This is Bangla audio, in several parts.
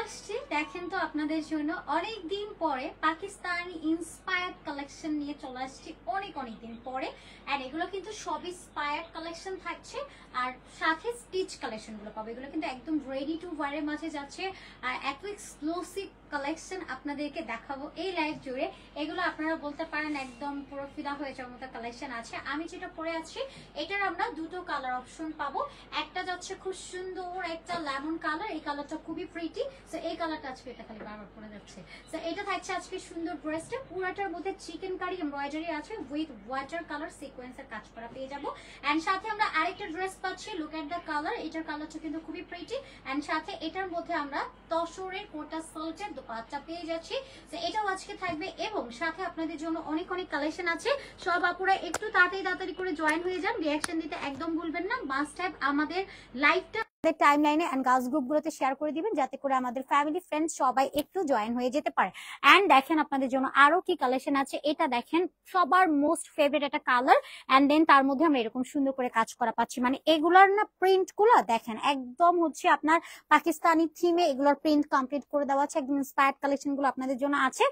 আসছি দেখেন তো আপনাদের জন্য অনেক দিন পরে পাকিস্তানি ইন্সপায়ার্ড কালেকশন নিয়ে চলে আসছি অনেক দিন পরে। এন্ড এগুলো কিন্তু সবই ইন্সপায়ার্ড কালেকশন থাকছে আর সাথে স্টিচ কালেকশন গুলো পাবো। এগুলো কিন্তু একদম রেডি টু ওয়্যারের মাঝে যাচ্ছে আর এত এক্সক্লুসিভ কালেকশন আপনাদেরকে দেখাবো এই লাইভ জুড়ে। এগুলো আপনারা বলতে পারেন একদম পুরো ফিদা হয়ে যাওয়ার মতো কালেকশন আছে। আমি যেটা পরে আছি এটার আমরা দুটো কালার অপশন পাবো। একটা যাচ্ছে খুব সুন্দর একটা লেমন কালার, এই কালারটা খুবই প্রিটি। সো এই কালারটা আজকে এটা খালি বারবার পরে যাচ্ছে। সো এটা থাকছে আজকে সুন্দর ড্রেসটা, পুরাটার মধ্যে চিকেন কারি এমব্রয়ডারি আছে উইথ ওয়াটার কালার সিকোয়েন্সের কাজ করা পেয়ে যাবো। এন্ড সাথে আমরা আরেকটা ড্রেস পাচ্ছি, লুক এট দ্য কালার। এটার কালারটা কিন্তু খুবই প্রিটি। এন্ড সাথে এটার মধ্যে আমরা তসরের কোটা সিল্কের দোপাট্টা পেয়ে যাচ্ছি। তো এটাও আজকে থাকবে এবং সাথে আপনাদের জন্য অনেক কালেকশন আছে। সব আপুরা একটু তাড়াতাড়ি করে জয়েন হয়ে যান, রিঅ্যাকশন দিতে একদম ভুলবেন না। মাস্ট হ্যাভ আমাদের লাইভটা টাইমলাইনে এন্ড গার্লস গ্রুপগুলোতে শেয়ার করে দিবেন যাতে করে আমাদের ফ্যামিলি ফ্রেন্ডস সবাই একটু জয়েন হয়ে যেতে পারে। এন্ড দেখেন আপনাদের জন্য আরো কি কালেকশন আছে। এটা দেখেন সবার মোস্ট ফেভারিট একটা কালার এন্ড দেন তার মধ্যে আমরা এরকম সুন্দর করে কাজ করা পাচ্ছি। মানে এগুলার না প্রিন্ট গুলো দেখেন একদম হচ্ছে আপনার পাকিস্তানি থিমে এগুলোর প্রিন্ট কমপ্লিট করে দেওয়া আছে। একদম ইন্সপায়ার্ড কালেকশন গুলো আপনাদের জন্য আছে।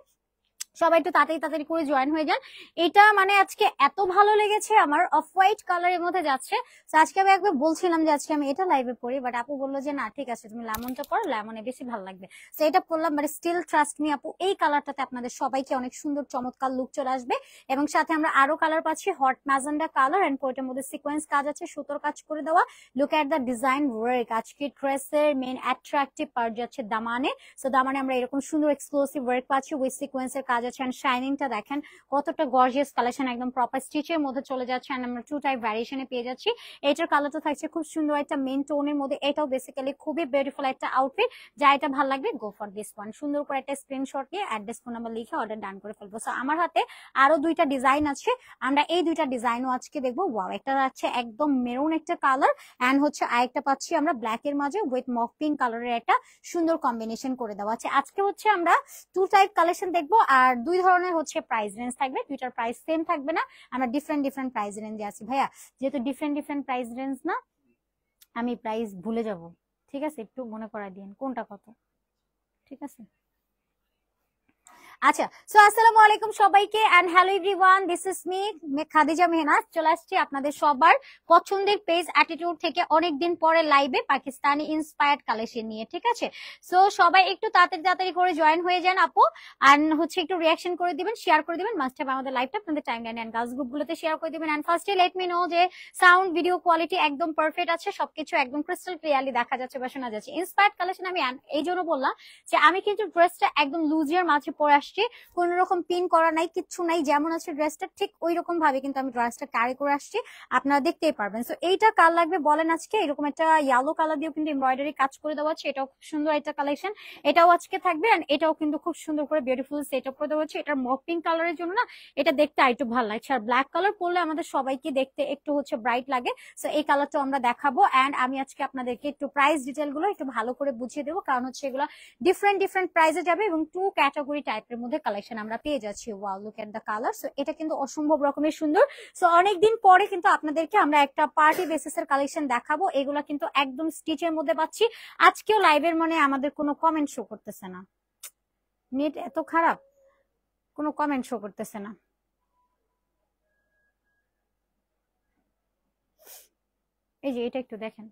সবাই একটু তাড়াতাড়ি করে জয়েন হয়ে যান। এটা মানে আজকে এত ভালো লেগেছে আমার, অফ হোয়াইট কালারের মধ্যে যাচ্ছে। তো আজকে আমি একবার বলছিলাম যে আজকে আমি এটা লাইভে পড়ি, বাট আপু বললো যে না ঠিক আছে তুমি লেমনটা পড়ো, লেমনে বেশি ভালো লাগবে। তো এটা পড়লাম, বাট স্টিল ট্রাস্ট মি আপু এই কালারটাতে আপনাদের সবাইকে অনেক সুন্দর চমৎকার লুক চলে আসবে। এবং সাথে আমরা আরো কালার পাচ্ছি, হট ম্যাজেন্ডা কালার এন্ড পোয়েটের মধ্যে সিকোয়েন্স কাজ আছে, সুতোর কাজ করে দেওয়া। Look at the design work. আজকে ড্রেসের মেইন অ্যাট্রাকটিভ পার্ট যাচ্ছে দামানে। সো দামানে আমরা এরকম সুন্দর এক্সক্লুসিভ ওয়ার্ক পাচ্ছি উইথ সিকোয়েন্সের কাজ আছে। এন্ড শাইনিংটা দেখেন কতটা গর্জিয়াস কালেকশন, একদম প্রপার স্টিচের মধ্যে চলে যাচ্ছে। এন্ড আমরা টু টাইপ ভ্যারিয়েশনে পেয়ে যাচ্ছি। এটার কালারটা থাকছে খুব সুন্দর একটা মেইন টোনের মধ্যে। এটাও বেসিক্যালি খুবই বিউটিফুল একটা আউটফিট। যা এটা ভালো লাগবে গো ফর দিস ওয়ান। সুন্দর করে একটা স্ক্রিনশট নিয়ে অ্যাড্রেস ফোন নাম্বার লিখে অর্ডার ডান করে ফেলবো। সো আমার হাতে আরো দুইটা ডিজাইন আছে, আমরা এই দুইটা ডিজাইনও আজকে দেখবো। ওয়াও, একটা আছে একদম মেরুন একটা কালার এন্ড হচ্ছে আরেকটা পাচ্ছি আমরা ব্ল্যাক এর মাঝে উইথ মফ পিঙ্ক কালারের একটা সুন্দর কম্বিনেশন করে দেওয়া আছে। আজকে হচ্ছে আমরা টু টাইপ কালেকশন দেখবো আর দুই ধরনের হচ্ছে প্রাইস রেঞ্জ থাকবে। দুইটার প্রাইস সেম থাকবে না, আমরা ডিফারেন্ট প্রাইস রেঞ্জে আছি। ভাইয়া যেহেতু ডিফারেন্ট প্রাইস রেঞ্জ না, আমি প্রাইস ভুলে যাব, ঠিক আছে? একটু মনে করাই দিন কোনটা কত, ঠিক আছে? আচ্ছা, সো আসসালামু আলাইকুম সবাইকে and hello everyone, this is me Khadija Mehnaz. চলে আসছি আপনাদের সবার পছন্দের পেজ অ্যাটিটিউড থেকে অনেকদিন পরে লাইভে পাকিস্তানি ইন্সপায়ার্ড কালেকশন নিয়ে, ঠিক আছে? সো সবাই একটু তাড়াতাড়ি করে জয়েন হয়ে যান আপু, আর হচ্ছে একটু রিঅ্যাকশন করে দিবেন, শেয়ার করে দিবেন। মাস্ট হ্যাভ আমাদের লাইভটা আপনাদের টাইমলাইন এন্ড গার্লস গ্রুপগুলোতে শেয়ার করে দিবেন। এন্ড ফার্স্টে লেট মি নো যে সাউন্ড ভিডিও কোয়ালিটি একদম পারফেক্ট আছে, সবকিছু একদম ক্রিস্টাল ক্লিয়ারলি দেখা যাচ্ছে বা শোনা যাচ্ছে। ইন্সপায়ার্ড কালেকশন আমি এই জন্য বললাম যে আমি কিন্তু ড্রেসটা একদম লুজিয়ার মাঝে পরে আসছি, কোন রকম পিন করা নাই, কিচ্ছু নাই, যেমন আছে ড্রেসটা ঠিক ওই রকম ভাবে কিন্তু আমি ড্রেসটা ক্যারি করে আসছি, আপনারা দেখতেই পারবেন। সো এইটা কার লাগবে বলেন আজকে? এরকম একটা ইয়েলো কালার দিয়েও কিন্তু এমব্রয়ডারি কাজ করে দেওয়া আছে, এটাও খুব সুন্দর একটা কালেকশন, এটাও আজকে থাকবে। এন্ড এটাও কিন্তু খুব সুন্দর করে বিউটিফুল সেট আপ করে দেওয়া হচ্ছে। এটার মফ পিঙ্ক কালারের জন্য না এটা দেখতে আরেকটু ভালো লাগছে, আর ব্ল্যাক কালার পরলে আমাদের সবাইকে দেখতে একটু হচ্ছে ব্রাইট লাগে। সো এই কালারটাও আমরা দেখাবো। এন্ড আমি আজকে আপনাদেরকে একটু প্রাইস ডিটেল গুলো একটু ভালো করে বুঝিয়ে দেবো, কারণ হচ্ছে এগুলো ডিফারেন্ট প্রাইসে যাবে এবং টু ক্যাটাগরি টাইপের মধ্যে কালেকশন আমরা পেয়ে যাচ্ছি। Wow, look at the colour. So এটা কিন্তু অসম্ভব রকমের সুন্দর। সো অনেকদিন পরে কিন্তু আপনাদেরকে আমরা একটা পার্টি বেসিস এর কালেকশন দেখাবো। এগুলা কিন্তু একদম স্টিচের মধ্যে পাচ্ছি। আজকেও লাইভের মানে আমাদের কোনো কমেন্ট শো করতেছে না, নেট এত খারাপ, কোনো কমেন্ট শো করতেছে না। এই যে এটা একটু দেখেন,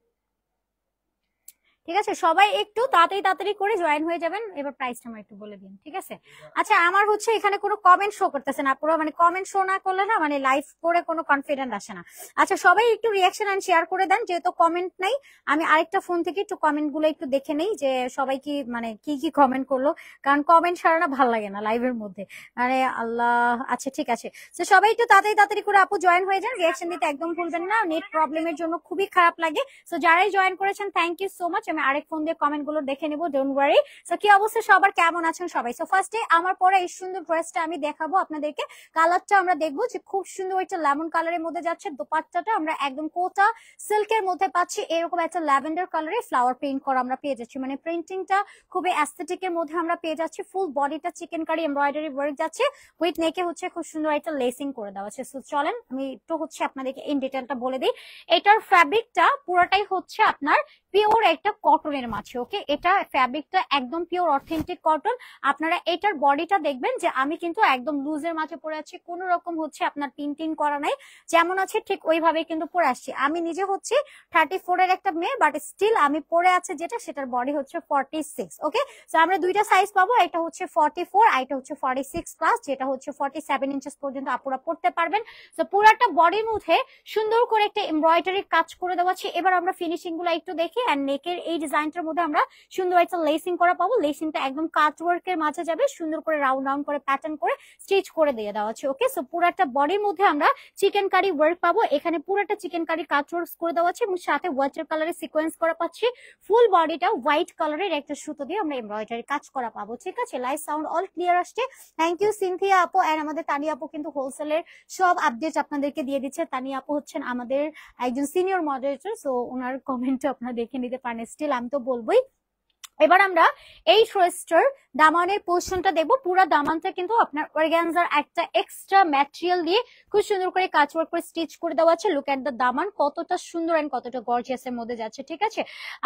ঠিক আছে? সবাই একটু তাড়াতাড়ি করে জয়েন হয়ে যাবেন। এবার প্রাইসটা আমার একটু বলে দিন, ঠিক আছে? আচ্ছা, আমার হচ্ছে এখানে কোনো কমেন্ট শো করতেছে না, পুরো মানে কমেন্ট শো না করলে না মানে লাইভ করে কোনো কনফিডেন্ট আসে না। আচ্ছা, সবাই একটু রিঅ্যাকশন এন্ড শেয়ার করে দেন, যেহেতু কমেন্ট নাই। আমি আরেকটা ফোন থেকে একটু কমেন্ট গুলো একটু দেখে নেই যে সবাই কি মানে কি কমেন্ট করলো, কারণ কমেন্ট ছাড়া না ভালো লাগে না লাইভের মধ্যে। আরে আল্লাহ, আচ্ছা ঠিক আছে। তো সবাই একটু তাড়াতাড়ি করে আপু জয়েন হয়ে যান, রিঅ্যাকশন দিতে একদম ভুলবেন না, নেট প্রবলেমের জন্য খুবই খারাপ লাগে। তো যারাই জয়েন করেছেন থ্যাংক ইউ সো মাচ। আমি আরেক ফোন দিয়ে কমেন্ট গুলো দেখে নিবো, ডোন্ট ওয়ারি। সো কি অবস্থা সবার, কেমন আছেন সবাই? সো ফার্স্টে আমার পরে এই সুন্দর ড্রেসটা আমি দেখাবো আপনাদেরকে। কালারটা আমরা দেখবো যে খুব সুন্দর একটা লেমন কালারের মধ্যে যাচ্ছে। দোপাট্টাটা আমরা একদম কোটা সিল্কের মধ্যে পাচ্ছি, এরকম একটা ল্যাভেন্ডার কালারে ফ্লাওয়ার প্রিন্ট করা আমরা পেয়ে যাচ্ছি। মানে প্রিন্টিংটা খুবই অ্যাস্থেটিকের মধ্যে আমরা পেয়ে যাচ্ছি। ফুল বডিটা চিকেন কারি এমব্রয়ডারি ওয়ার্ক যাচ্ছে, উইথ নেকে হচ্ছে খুব সুন্দর একটা লেসিং করে দেওয়া আছে। সো চলেন আমি একটু হচ্ছে আপনাদেরকে ইন ডিটেলটা বলে দিই। এটার ফ্যাব্রিকটা পুরোটাই হচ্ছে আপনার পিওর একটা কটনের মাঝে। ওকে, এটা ফ্যাব্রিকটা একদম পিওর অথেন্টিক কটন। আপনারা এটার বডিটা দেখবেন যে আমি কিন্তু একদম লুজের মাঝে পরে আছি, কোনো রকম হচ্ছে আপনার টিন টিন করা নাই, যেমন আছে ঠিক ওইভাবে কিন্তু পরে আসছি। আমি নিজে হচ্ছে 34 এর একটা মেয়ে, বাট স্টিল আমি পরে আছে যেটা সেটার বডি হচ্ছে 46। ওকে, তো আমরা দুইটা সাইজ পাবো, এটা হচ্ছে 44 আর এটা হচ্ছে 46 প্লাস, যেটা হচ্ছে 47 ইঞ্চেস পর্যন্ত আপুরা পড়তে পারবেন। তো পুরাটা বডির মধ্যে সুন্দর করে একটা এমব্রয়ডারি কাজ করে দেওয়া আছে। এবার আমরা ফিনিশিং গুলো একটু দেখি। এন্ড নেকের এই ডিজাইনটার মধ্যে আমরা সুন্দর একটা লেসিং করা পাবো। লেসিংটা একদম কাট ওয়ার্কের মাঝে যাবে, সুন্দর করে রাউন্ড রাউন্ড করে প্যাটার্ন করে স্টিচ করে দিয়ে দেওয়া আছে। ওকে, সো পুরাটা বডির মধ্যে আমরা চিকেন কারি ওয়ার্ক পাবো। এখানে পুরাটা চিকেন কারি কাট ওয়ার্ক করে দেওয়া আছে এবং সাথে ওয়াটার কালারের সিকোয়েন্স করা পাচ্ছি। ফুল বডিটা হোয়াইট কালারের একটা সুতো দিয়ে আমরা এমব্রয়ডারি কাজ করা পাবো। ঠিক আছে, লাইভ সাউন্ড অল ক্লিয়ার আসছে। থ্যাংক ইউ সিনথিয়া আপু। এন্ড আমাদের তানিয়া আপু কিন্তু হোলসেলের সব আপডেট আপনাদেরকে দিয়ে দিচ্ছে। তানিয়া আপু হচ্ছেন আমাদের একজন সিনিয়র মডারেটর, সো ওনার কমেন্ট আপনারা দেখে নিতে পারেন। স্টিল আমি তো বলবোই। এবার আমরা এই ড্রেসটার দামানের পোর্শনটা দেখবো। পুরো দামানটা কিন্তু আপনার অর্গানজার একটা এক্সট্রা ম্যাটেরিয়াল দিয়ে খুব সুন্দর করে কাজ ওয়ার্ক করে স্টিচ করে দেওয়া আছে। লুক এট দ্য দামান, কতটা সুন্দর এন্ড কতটা গর্জিয়াস এর মধ্যে যাচ্ছে। ঠিক আছে,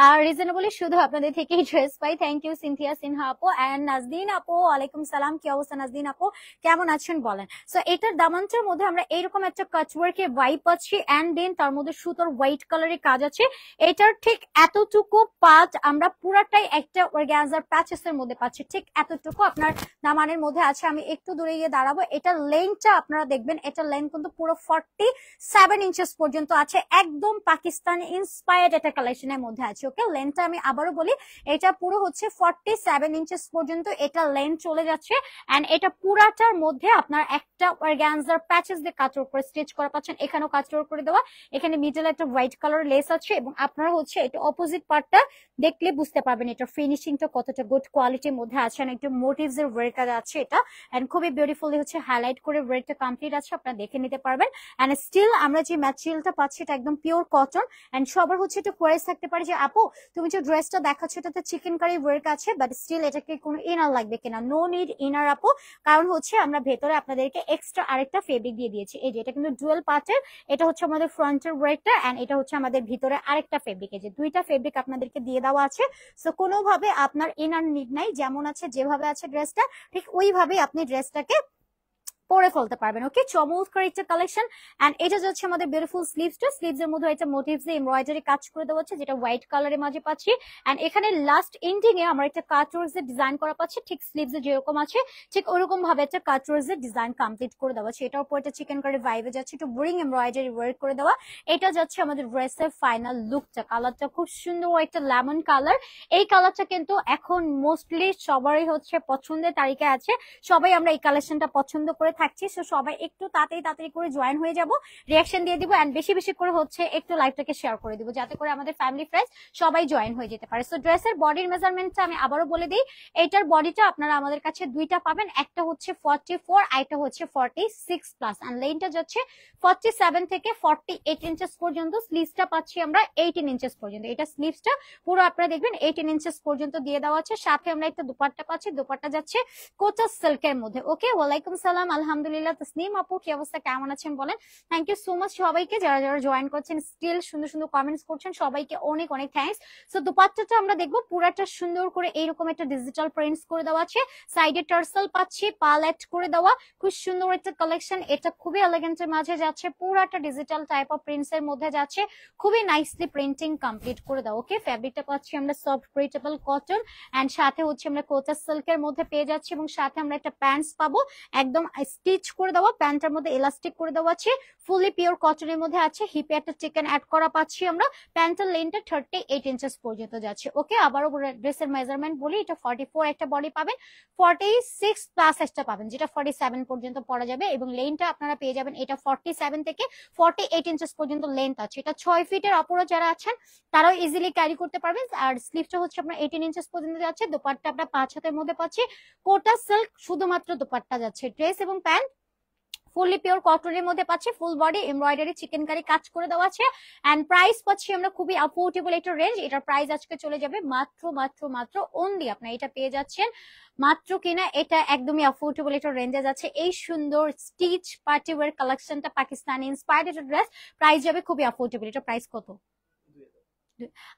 আর রিজনেবলি শুধু আপনাদের থেকে ড্রেস পাই। থ্যাংক ইউ সিনথিয়া সিনহা আপু এন্ড নাজদিন আপু। ওয়ালাইকুম সালাম, কি অবস্থা নাজদিন আপু, কেমন আছেন বলেন? সো এটার দামানটার মধ্যে আমরা এইরকম একটা কাজ ওয়ার্কের ভাইব পাচ্ছি এন্ড দেন তার মধ্যে সুতোর হোয়াইট কালারের কাজ আছে। এটার ঠিক এতটুকু পার্ট আমরা পুরাটাই একটা অর্গানজার প্যাচেস এর মধ্যে পাচ্ছি, ঠিক এতটুকু আপনার দামানের মধ্যে আছে। আমি একটু দূরে গিয়ে দাঁড়াবো। এটার লেন্থটা আপনারা দেখবেন, এটার লেন্থ কিন্তু পুরো 47 ইঞ্চেস পর্যন্ত আছে। একদম পাকিস্তানি ইন্সপায়ার্ড একটা কালেকশনের মধ্যে আছে। ওকে, লেন্থটা আমি আবারও বলি, এটা পুরো হচ্ছে 47 ইঞ্চেস পর্যন্ত এটা লেন্থ চলে যাচ্ছে। এন্ড এটা পুরাটার মধ্যে আপনার একটা অর্গানজার প্যাচেস দিয়ে কাজ করে স্টিচ করা পাচ্ছেন। এখানেও কাজ করে দেওয়া, এখানে মিডলে একটা হোয়াইট কালার লেস আছে এবং আপনারা হচ্ছে এটা অপোজিট পার্টটা দেখলে বুঝতে পারবেন এটা ফিনিশিংটা কতটা গুড কোয়ালিটির মধ্যে আছে। একটু মোটিভস এর ওয়ার্ক আছে এটা, এন্ড খুবই বিউটিফুলি হচ্ছে হাইলাইট করে ওয়ার্কটা কমপ্লিট আছে, আপনারা দেখে নিতে পারবেন। এন্ড স্টিল আমরা যে ম্যাটেরিয়ালটা পাচ্ছি এটা একদম পিওর কটন। এন্ড সবার হচ্ছে একটু কোয়ারিজ থাকতে পারে যে আপু তুমি যে ড্রেসটা দেখাচ্ছ এটাতে চিকেন কারি ওয়ার্ক আছে, বাট স্টিল এটাকে কোনো ইনার লাগবে কিনা? নো নিড ইনার আপু, কারণ হচ্ছে আমরা ভেতরে আপনাদেরকে এক্সট্রা আরেকটা ফেব্রিক দিয়ে দিয়েছি। এই যে এটা কিন্তু ডুয়াল পার্টের, এটা হচ্ছে আমাদের ফ্রন্টের ওয়ার্কটা এন্ড এটা হচ্ছে আমাদের ভিতরে আরেকটা ফেব্রিক। এই যে দুইটা ফেব্রিক আপনাদেরকে দিয়ে দেওয়া আছে। সো কোনোভাবে আপনার ইনার নিড নাই, যেমন আছে যেভাবে আছে ড্রেসটা ঠিক ওইভাবেই আপনি ড্রেসটাকে পরে ফেলতে পারবেন। ওকে, চমৎকার একটা কালেকশন। এন্ড এটা যাচ্ছে আমাদের বিউটিফুল স্লিভসটা। স্লিভস এর মধ্যে একটা মোটিভস দিয়ে এমব্রয়ডারি কাজ করে দেওয়া আছে, যেটা হোয়াইট কালারের মাঝে পাচ্ছি। এন্ড এখানে লাস্ট এন্ডিং এ আমরা একটা কাটওয়ার্কস এর ডিজাইন করা পাচ্ছি, ঠিক স্লিভস এ যেরকম আছে ঠিক ওরকম ভাবে একটা কাটওয়ার্কস এর ডিজাইন কমপ্লিট করে দেওয়া আছে। এটার উপর একটা চিকেন কারি ভাইবে যাচ্ছে, একটু বোরিং এমব্রয়ডারি ওয়ার্ক করে দেওয়া। এটা যাচ্ছে আমাদের ড্রেসের ফাইনাল লুকটা। কালারটা খুব সুন্দর একটা লেমন কালার। এই কালারটা কিন্তু এখন মোস্টলি সবারই হচ্ছে পছন্দের তালিকায় আছে, সবাই আমরা এই কালেকশনটা পছন্দ করে থাকছি। সো সবাই একটু তাড়াতাড়ি করে জয়েন হয়ে যাব, রিঅ্যাকশন দিয়ে দিব এন্ড বেশি বেশি করে হচ্ছে একটু লাইভটাকে শেয়ার করে দিব, যাতে করে আমাদের ফ্যামিলি ফ্রেন্ডস সবাই জয়েন হয়ে যেতে পারে। সো ড্রেসের বডির মেজারমেন্টটা আমি আবারও বলে দিই। এটার বডিটা আপনারা আমাদের কাছে দুইটা পাবেন, একটা হচ্ছে 44 আর একটা হচ্ছে 46 প্লাস। এন্ড লেনটা যাচ্ছে 47 থেকে 48 ইঞ্চেস পর্যন্ত। স্লিভসটা পাচ্ছি আমরা 18 ইঞ্চেস পর্যন্ত। এটা স্লিভসটা পুরো আপনারা দেখবেন 18 ইঞ্চেস পর্যন্ত দিয়ে দেওয়া আছে। সাথে আমরা একটা দুপাট্টা পাচ্ছি, দুপাট্টা যাচ্ছে কোটা সিল্কের মধ্যে। ওকে, ওয়ালাইকুম সালাম, আলহামদুলিল্লাহ। তসনিম আপু কি অবস্থা, কেমন আছেন বলেন? থ্যাংক ইউ সো মাচ সবাইকে যারা যারা জয়েন করছেন, স্টিল সুন্দর সুন্দর কমেন্টস করছেন, সবাইকে অনেক অনেক থ্যাঙ্কস। সো দুপাট্টাটা আমরা দেখবো পুরাটা সুন্দর করে এইরকম একটা ডিজিটাল প্রিন্টস করে দেওয়া আছে, সাইডে টার্সেল পাচ্ছি, পালেট করে দেওয়া, খুব সুন্দর একটা কালেকশন। এটা খুবই এলিগেন্টের মাঝে যাচ্ছে, পুরাটা ডিজিটাল টাইপ অফ প্রিন্টস এর মধ্যে যাচ্ছে, খুবই নাইসলি প্রিন্টিং কমপ্লিট করে দাও। ওকে, ফ্যাব্রিকটা পাচ্ছি আমরা সফট ব্রিটেবল কটন এন্ড সাথে হচ্ছে আমরা কোটা সিল্কের মধ্যে পেয়ে যাচ্ছি এবং সাথে আমরা একটা প্যান্টস পাবো একদম স্টিচ করে দেওয়া, প্যান্টের মধ্যে এলাস্টিক করে দেওয়া আছে, ফুলি পিওর কটনের মধ্যে আছে। হিপে একটা চিকেন অ্যাড করা পাচ্ছি আমরা। প্যান্টের লেন্থটা 38 ইঞ্চেস পর্যন্ত যাচ্ছে। ওকে, আবারও ড্রেসের মেজারমেন্ট বলি, এটা 44 একটা বডি পাবেন, 46 প্লাস একটা পাবেন, যেটা 47 পর্যন্ত পরা যাবে এবং লেন্থটা আপনারা পেয়ে যাবেন এটা 47 থেকে 48 ইঞ্চেস পর্যন্ত লেন্থ আছে। এটা 6 ফিটের অপরও যারা আছেন তারাও ইজিলি ক্যারি করতে পারবেন। আর স্লিভটা হচ্ছে আপনার 18 ইঞ্চেস পর্যন্ত যাচ্ছে। দুপাট্টা আপনার 5 হাতের মধ্যে পাচ্ছি, কোটা সিল্ক শুধুমাত্র দুপাট্টা যাচ্ছে। ড্রেস এবং প্যান্ট ফুললি পিওর কটনের মধ্যে পাচ্ছি, full body embroidery chikankari কাজ করে দেওয়া আছে। এন্ড প্রাইস পাচ্ছি আমরা খুবই অ্যাফোর্ডেবল একটা রেঞ্জ। এটার প্রাইস আজকে চলে যাবে মাত্র মাত্র মাত্র অনলি আপনারা এটা পেয়ে যাচ্ছেন মাত্র কিনা, এটা একদমই অ্যাফোর্ডেবল একটা রেঞ্জে যাচ্ছে। এই সুন্দর স্টিচ পার্টি ওয়্যার কালেকশনটা পাকিস্তানি ইন্সপায়ার্ড একটা ড্রেস, প্রাইস যাবে খুবই অ্যাফোর্ডেবল। এটা প্রাইস কত?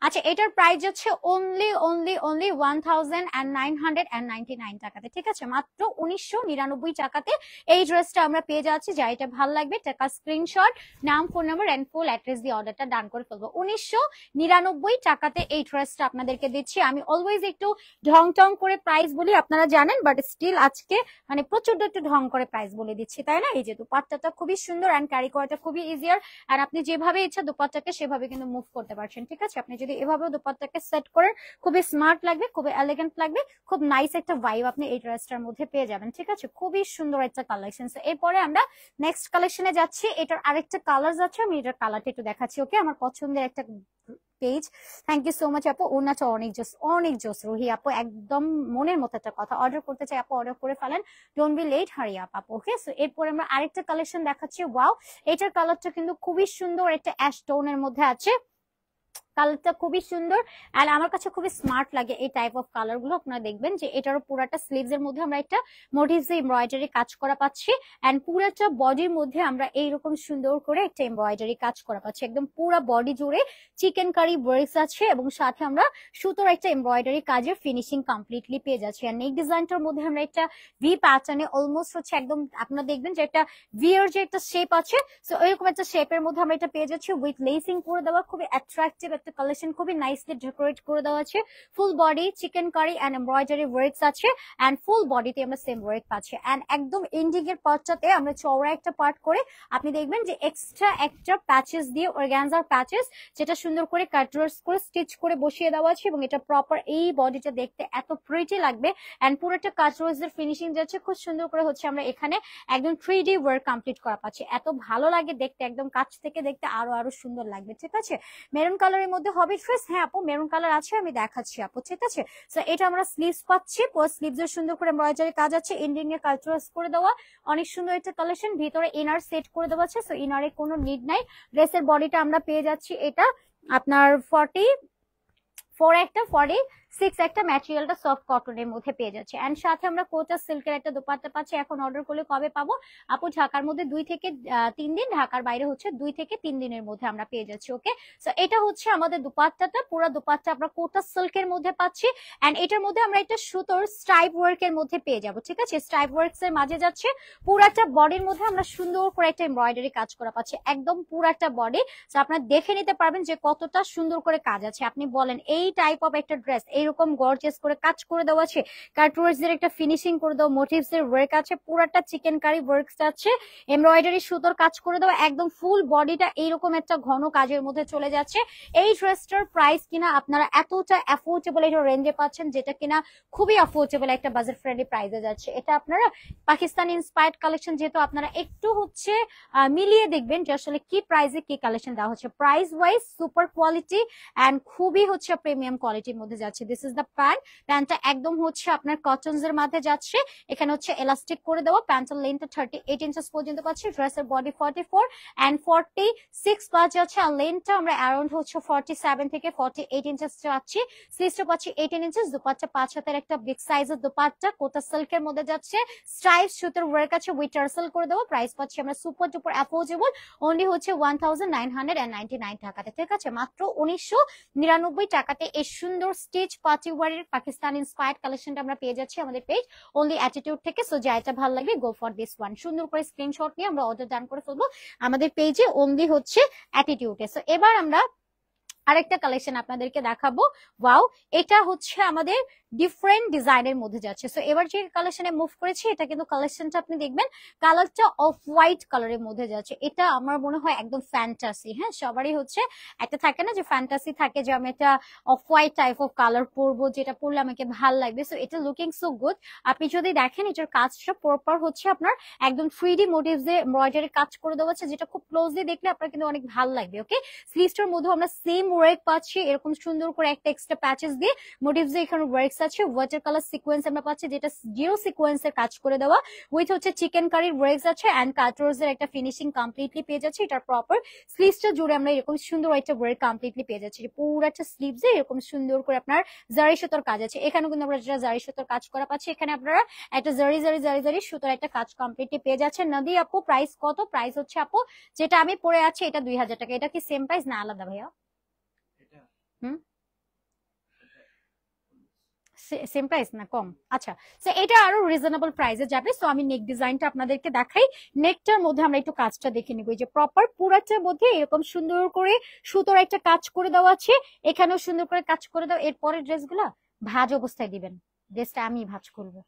আচ্ছা, এটার প্রাইস হচ্ছে অনলি 1999 টাকাতে, ঠিক আছে? মাত্র 1999 টাকাতে এই ড্রেসটা আমরা পেয়ে যাচ্ছি। যা এটা ভালো লাগবে টাকা স্ক্রিনশট, নাম, phone number and full address দিয়ে অর্ডারটা ডান করে ফেলবো। 1999 টাকাতে এই ড্রেসটা আপনাদেরকে দিচ্ছি। আমি অলওয়েজ একটু ঢং টং করে প্রাইস বলি, আপনারা জানেন, বাট স্টিল আজকে মানে প্রচুর একটু ঢং করে প্রাইস বলে দিচ্ছি, তাই না? এই যে দুপাট্টাটা খুবই সুন্দর অ্যান্ড ক্যারি করাটা খুবই ইজিয়ার, আর আপনি যেভাবে ইচ্ছা দুপাট্টাকে সেভাবে কিন্তু মুভ করতে পারছেন, ঠিক আছে? আপনি যদি এভাবেও দুপাট্টাকে সেট করেন, খুবই স্মার্ট লাগবে, খুবই এলিগেন্ট লাগবে, খুব নাইস একটা ভাইব আপনি এই ড্রেসটার মধ্যে পেয়ে যাবেন, ঠিক আছে? খুবই সুন্দর একটা কালেকশন। এরপরে আমরা নেক্সট কালেকশনে যাচ্ছি। এটার আরেকটা কালার যাচ্ছে, আমি এটার কালারটা একটু দেখাচ্ছি। ওকে, আমার পছন্দের একটা page. Thank you so much আপু। ওনাটা অনেক জোস, অনেক জোস। রুহি আপু একদম মনের মতো একটা কথা, অর্ডার করতে চাই আপু, অর্ডার করে ফেলেন, don't be late, hurry up আপু। ওকে, সো এরপরে আমরা আরেকটা কালেকশন দেখাচ্ছি। ওয়াও, এটার কালারটা কিন্তু খুবই সুন্দর, একটা অ্যাশ টোনের মধ্যে আছে। কালারটা খুবই সুন্দর আর আমার কাছে খুবই স্মার্ট লাগে এই টাইপ অফ কালার গুলো। আপনারা দেখবেন যে এটারও পুরাটা স্লিভস এর মধ্যে আমরা একটা মোটিভস এমব্রয়ডারি কাজ করা পাচ্ছি, এন্ড পুরাটা বডির মধ্যে আমরা এইরকম সুন্দর করে একটা এমব্রয়ডারি কাজ করা পাচ্ছি। একদম পুরো বডি জুড়ে চিকেন কারি ওয়ার্কস আছে এবং সাথে আমরা সুতোর একটা এমব্রয়ডারি কাজের ফিনিশিং কমপ্লিটলি পেয়ে যাচ্ছি। আর নেক ডিজাইনটার মধ্যে আমরা একটা ভি প্যাটার্নে অলমোস্ট হচ্ছে একদম, আপনারা দেখবেন যে একটা ভি এর যে একটা শেপ আছে, সো এরকম একটা শেপের মধ্যে আমরা এটা পেয়ে যাচ্ছি উইথ লেসিং করে দেওয়া, খুবই অ্যাট্রাকটিভ একটা কালেকশন, খুবই নাইসলি ডেকোরেট করে দেওয়া আছে। Full body chikankari and embroidery works আছে, এন্ড ফুল বডিতে আমরা সেম ওয়ার্ক পাচ্ছি। এন্ড একদম এন্ডিং এর পার্টটাতে আমরা চওড়া একটা পার্ট করে আপনি দেখবেন যে এক্সট্রা একটা প্যাচেস দিয়ে অর্গানজার প্যাচেস, যেটা সুন্দর করে কাটওয়ার্স করে স্টিচ করে বসিয়ে দেওয়া আছে, এবং এটা প্রপার এই বডিটা দেখতে এত প্রিটি লাগবে। এন্ড পুরোটা কাটওয়ার্স এর ফিনিশিং যাচ্ছে খুব সুন্দর করে, হচ্ছে আমরা এখানে একদম 3D ওয়ার্ক কমপ্লিট করা পাচ্ছি। এত ভালো লাগে দেখতে, একদম কাছ থেকে দেখতে আরো আরো সুন্দর লাগবে, ঠিক আছে? মেরুন কালারের মধ্যে হবে ড্রেস। হ্যাঁ আপু, মেরুন কালার আছে, আমি দেখাচ্ছি আপু, ঠিক আছে? সো এটা আমরা স্লিভস পাচ্ছি, পুরো স্লিভস এর সুন্দর করে এমব্রয়ডারি কাজ আছে, এন্ডিং এ কাটওয়ার্স করে দেওয়া, অনেক সুন্দর একটা কালেকশন। ভিতরে ইনার সেট করে দেওয়া আছে, সো ইনারে কোনো নিড নাই। ড্রেসের বডিটা আমরা পেয়ে যাচ্ছি এটা আপনার 44 একটা 46 একটা, ম্যাটেরিয়ালটা সফট কটনের মধ্যে পেয়ে যাচ্ছে। এন্ড সাথে আমরা কোটা সিল্কের একটা দোপাট্টা পাচ্ছি। এখন অর্ডার করলে কবে পাবো আপু? ঢাকার মধ্যে 2 থেকে 3 দিন, ঢাকার বাইরে হচ্ছে 2 থেকে 3 দিনের মধ্যে আমরা পেয়ে যাচ্ছি। ওকে, সো এটা হচ্ছে আমাদের দোপাট্টাটা, পুরো দোপাট্টা আমরা কোটা সিল্কের মধ্যে পাচ্ছি, এন্ড এটার মধ্যে আমরা একটা সুতোর স্ট্রাইপ ওয়ার্কের মধ্যে পেয়ে যাবো, ঠিক আছে? স্ট্রাইপ ওয়ার্কস এর মাঝে যাচ্ছে পুরাটা বডির মধ্যে আমরা সুন্দর করে একটা এমব্রয়ডারি কাজ করা পাচ্ছি, একদম পুরাটা বডি। সো আপনারা দেখে নিতে পারবেন যে কতটা সুন্দর করে কাজ আছে। আপনি বলেন এই টাইপ অফ একটা ড্রেস এইরকম গর্জিয়াস করে কাজ করে দেওয়া আছে, কাটওয়ার্স এর একটা ফিনিশিং করে দেওয়া, মোটিভস এর ওয়ার্ক আছে, পুরাটা চিকেন কারি ওয়ার্কস আছে, এমব্রয়ডারি সুতোর কাজ করে দেওয়া, একদম ফুল বডিটা এইরকম একটা ঘন কাজের মধ্যে চলে যাচ্ছে। এই ড্রেসটার প্রাইস কিনা আপনারা এতটা অ্যাফোর্ডেবল একটা রেঞ্জে পাচ্ছেন, যেটা কিনা খুবই অ্যাফোর্ডেবল একটা বাজেট ফ্রেন্ডলি প্রাইসে যাচ্ছে। এটা আপনারা পাকিস্তানি ইন্সপায়ার্ড কালেকশন, যেহেতু আপনারা একটু হচ্ছে মিলিয়ে দেখবেন যে আসলে কি প্রাইসে কি কালেকশন দেওয়া হচ্ছে। Price wise super quality and খুবই হচ্ছে প্রিমিয়াম কোয়ালিটির মধ্যে যাচ্ছে। This is the pant. প্যান্টটা একদম হচ্ছে আপনার কটনস এর মধ্যে যাচ্ছে, এখানে হচ্ছে এলাস্টিক করে দেওয়া। প্যান্টের লেন্থটা 38 ইঞ্চেস পর্যন্ত পাচ্ছি, ড্রেসের বডি 44 এন্ড 46 পাওয়া যাচ্ছে, আর লেন্থটা আমরা অ্যারাউন্ড হচ্ছে 47 থেকে 48 ইঞ্চেস পাচ্ছি। স্লিভসটা পাচ্ছি 18 ইঞ্চেস। দুপাট্টা 5 হাতের একটা বিগ সাইজের দুপাট্টা, কোটা সিল্কের মধ্যে যাচ্ছে, স্ট্রাইপ সুতোর ওয়ার্ক আছে উইথ টার্সেল করে দেওয়া। প্রাইস পাচ্ছি আমরা সুপার ডুপার অ্যাফোর্ডেবল, অনলি হচ্ছে 1999 টাকাতে, ঠিক আছে? মাত্র 1999 টাকাতে এই সুন্দর স্টিচ পার্টি ওয়ারের পাকিস্তান ইন্সপায়ার্ড কালেকশনটা আমরা পেয়ে যাচ্ছি আমাদের পেজ অনলি অ্যাটিটিউড থেকে। সো যেটা ভালো লাগবে গো ফর দিস ওয়ান। সুন্দর করে স্ক্রিনশট নিয়ে আমরা অর্ডার ডান করে ফেলবো আমাদের পেজে অনলি হচ্ছে অ্যাটিটিউডে। সো এবার আমরা আরেকটা কালেকশন আপনাদেরকে দেখাবো। ওয়াও, এটা হচ্ছে আমাদের ডিফারেন্ট ডিজাইনের মধ্যে যাচ্ছে। সো এবার যে কালেকশনে মুভ করেছি, এটা কিন্তু কালেকশনটা আপনি দেখবেন কালারটা অফ হোয়াইট কালারের মধ্যে যাচ্ছে। এটা আমার মনে হয় একদম ফ্যান্টাসি। হ্যাঁ, সবারই হচ্ছে একটা থাকে না যে ফ্যান্টাসি থাকে যে আমি একটা off white type of colour পরবো, যেটা পরলে আমাকে ভাল লাগবে। সো এটা লুকিং সো গুড। আপনি যদি দেখেন এটার কাজটা প্রপার হচ্ছে আপনার একদম 3D মোটিভস এ এমব্রয়ডারি কাজ করে দেওয়া আছে, যেটা খুব ক্লোজলি দেখলে আপনার কিন্তু অনেক ভালো লাগবে। ওকে, স্লিভসটার মধ্যে আমরা সেম ওয়ার্ক পাচ্ছি, এরকম সুন্দর করে একটা এক্সট্রা প্যাচেস দিয়ে মোটিভস এ এখানে ওয়ার্কস আছে। ওয়াটার কালার সিকোয়েন্স আমরা পাচ্ছি, যেটা জিরো সিকোয়েন্স এর কাজ করে দেওয়া, উইথ হচ্ছে চিকেন কারির ওয়ার্কস আছে এন্ড কাটওয়ার্স এর একটা ফিনিশিং কমপ্লিটলি পেয়ে যাচ্ছে। এটার প্রপার স্লিভসটা জুড়ে আমরা এরকম সুন্দর একটা ওয়ার্ক কমপ্লিটলি পেয়ে যাচ্ছি। পুরোটা স্লিভস এ এরকম সুন্দর করে আপনার জারি সুতোর কাজ আছে। এখানে কিন্তু আমরা যেটা জারি সুতোর কাজ করা পাচ্ছি, এখানে আপনারা একটা জারি সুতোর একটা কাজ কমপ্লিটলি পেয়ে যাচ্ছে। নদী আপু প্রাইস কত? প্রাইস হচ্ছে আপু যেটা আমি পরে আছি এটা 2000 টাকা। এটা কি সেম প্রাইস না আলাদা ভাইয়া? হুম, সেম প্রাইস না কম? আচ্ছা, তো এটা আরো রিজনেবল প্রাইসে যাবে। সো আমি নেক ডিজাইনটা আপনাদেরকে দেখাই। নেকটার মধ্যে আমরা একটু কাজটা দেখে নিব। এই যে প্রপার পুরাটার মধ্যে এরকম সুন্দর করে সুতোর একটা কাজ করে দেওয়া আছে, এখানেও সুন্দর করে কাজ করে দাও। এরপরে ড্রেসগুলা ভাঁজ অবস্থায় দিবেন, ড্রেসটা আমি ভাঁজ করবো,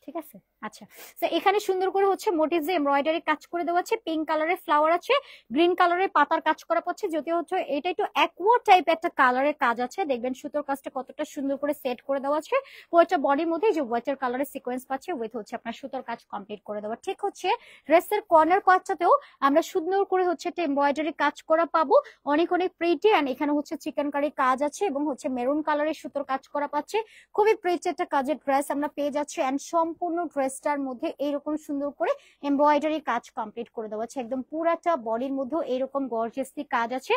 ঠিক আছে? আচ্ছা, তো এখানে সুন্দর করে হচ্ছে মোটিভ যে এমব্রয়ডারি কাজ করে দেওয়া আছে, পিঙ্ক কালারের ফ্লাওয়ার আছে, গ্রিন কালারের পাতার কাজ করা পাচ্ছে, যদিও হচ্ছে এটা একটু অ্যাকোয়া টাইপ একটা কালারের কাজ আছে। দেখবেন সুতোর কাজটা কতটা সুন্দর করে সেট করে দেওয়া আছে। পুরোটা বডির মধ্যে যে ওয়াটার কালারের সিকোয়েন্স পাচ্ছে উইথ হচ্ছে আপনার সুতোর কাজ কমপ্লিট করে দেওয়া। ঠিক হচ্ছে ড্রেসের কর্নার পার্টটাতেও আমরা সুন্দর করে হচ্ছে একটা এমব্রয়ডারি কাজ করা পাবো, অনেক অনেক প্রিটি। এন্ড এখানে হচ্ছে চিকেন কারি কাজ আছে এবং হচ্ছে মেরুন কালারের সুতোর কাজ করা পাচ্ছে। খুবই প্রিটি একটা কাজের ড্রেস আমরা পেয়ে যাচ্ছি। এন্ড সম্পূর্ণ ড্রেসটার মধ্যে এইরকম সুন্দর করে এমব্রয়ডারি কাজ কমপ্লিট করে দেওয়া আছে। একদম পুরাটা বডির মধ্যে এইরকম গর্জিয়াসলি কাজ আছে।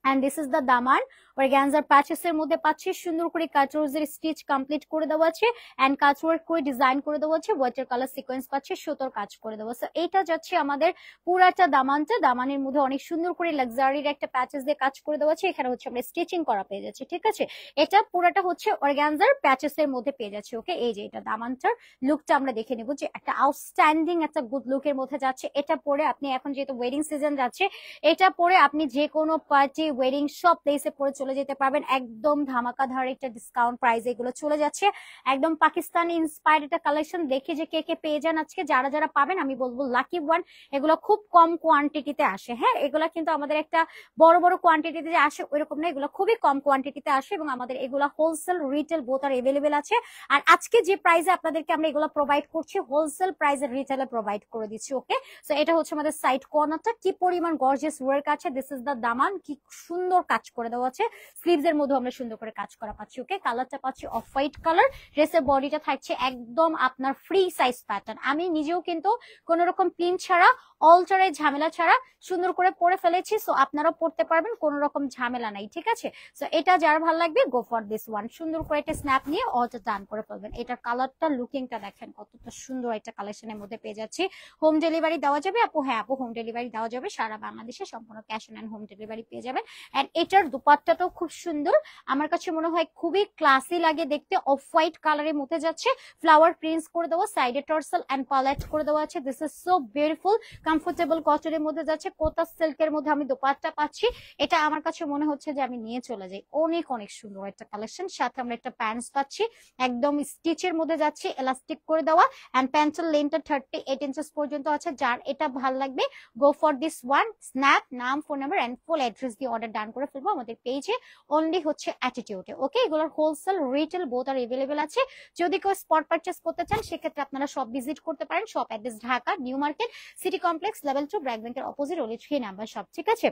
and this is the Daman organza patches এর মধ্যে পাচ্ছি, সুন্দর করে কাটওয়ার্কের স্টিচ কমপ্লিট করে দেওয়া আছে এন্ড কাটওয়ার্ক করে ডিজাইন করে দেওয়া আছে, ওয়াটার কালার সিকোয়েন্স পাচ্ছে, সুতোর কাজ করে দেওয়া আছে। এইটা যাচ্ছে আমাদের পুরাটা দামানটা। দামানের মধ্যে অনেক সুন্দর করে লাক্সারির একটা প্যাচেস দিয়ে কাজ করে দেওয়া আছে। এখানে হচ্ছে আমরা স্টিচিং করা পেয়ে যাচ্ছি, ঠিক আছে? এটা পুরাটা হচ্ছে অর্গানজার প্যাচেস এর মধ্যে পেয়ে যাচ্ছে। ওকে, এই যে এটা দামানটার লুকটা আমরা দেখে নিব যে একটা আউটস্ট্যান্ডিং একটা গুড লুকের মধ্যে যাচ্ছে। এটা পরে আপনি এখন যেহেতু ওয়েডিং সিজন যাচ্ছে, এটা পরে আপনি যে কোনো পার্টি ওয়েডিং সব প্লেসে পরে চলে যেতে পারবেন। একদম ধামাকাধার একটা ডিসকাউন্ট প্রাইসে এগুলো চলে যাচ্ছে। একদম পাকিস্তানি ইন্সপায়ার্ড একটা কালেকশন। দেখে যে কে কে পেয়ে যান আজকে, যারা যারা পাবেন আমি বলবো লাকি ওয়ান। এগুলো খুব কম কোয়ান্টিটিতে আসে, হ্যাঁ, এগুলা কিন্তু আমাদের একটা বড় বড় কোয়ান্টিটিতে যে আসে ওইরকম না, এগুলো খুবই কম কোয়ান্টিটিতে আসে এবং আমাদের এগুলো হোলসেল রিটেল বোথ আর এভেলেবেল আছে। আর আজকে যে প্রাইসে আপনাদেরকে আমরা এগুলো প্রোভাইড করছি হোলসেল প্রাইসে রিটেলে প্রোভাইড করে দিচ্ছি। ওকে, সো এটা হচ্ছে আমাদের সাইড কর্নারটা, কি পরিমাণ গর্জিয়াস ওয়ার্ক আছে। দিস ইজ দা দামান, কি সুন্দর কাজ করে দেওয়া আছে। স্লিভস এর মধ্যে আমরা সুন্দর করে কাজ করা পাচ্ছি। ওকে, কালারটা পাচ্ছি অফ হোয়াইট কালার। ড্রেসের বডিটা থাকছে একদম আপনার ফ্রি সাইজ প্যাটার্ন। আমি নিজেও কিন্তু কোন রকম পিন ছাড়া, অল্টারের ঝামেলা ছাড়া সুন্দর করে পরে ফেলেছি। সো আপনারাও পড়তে পারবেন, কোন রকম ঝামেলা নাই, ঠিক আছে? সো এটা যার ভালো লাগবে গো ফর দিস ওয়ান। সুন্দর করে একটা স্ন্যাপ নিয়ে অলটা ডান করে ফেলবেন। এটার কালারটা লুকিংটা দেখেন কতটা সুন্দর একটা কালেকশনের মধ্যে পেয়ে যাচ্ছি। হোম ডেলিভারি দেওয়া যাবে আপু? হ্যাঁ আপু, হোম ডেলিভারি দেওয়া যাবে সারা বাংলাদেশে, সম্পূর্ণ cash on hand home delivery পেয়ে যাবেন। এন্ড এটার দুপাট্টাটাও খুব সুন্দর, আমার কাছে মনে হয় খুবই ক্লাসি লাগে দেখতে। অফ হোয়াইট কালারের মধ্যে যাচ্ছে, ফ্লাওয়ার প্রিন্টস করে দেওয়া, সাইডে টর্সাল এন্ড পালেট করে দেওয়া আছে। This is so beautiful, comfortable কটনের মধ্যে যাচ্ছে, কোটা সিল্কের মধ্যে আমি দুপাট্টা পাচ্ছি। এটা আমার কাছে মনে হচ্ছে যে আমি নিয়ে চলে যাই। অনেক অনেক সুন্দর একটা কালেকশন। সাথে আমরা একটা প্যান্টস পাচ্ছি, একদম স্টিচের মধ্যে যাচ্ছে, এলাস্টিক করে দেওয়া। এন্ড প্যান্টের লেন্থটা 38 ইঞ্চেস পর্যন্ত আছে। যার এটা ভাল লাগবে go for this one. Snap নাম, phone number and full address দিয়ে অর্ডার ডান করে ফেলবো আমাদের পেজে, অনলি হচ্ছে অ্যাটিটিউডে। ওকে, এগুলোর হোলসেল রিটেল বোথ আর এভেলেবেল আছে। যদি কেউ স্পট পারচেস করতে চান সেক্ষেত্রে আপনারা সব ভিজিট করতে পারেন। Shop address Dhaka new market city complex level 2 BRAC ব্যাংকের অপোজিট অলি 3 নাম্বার শপ, ঠিক আছে?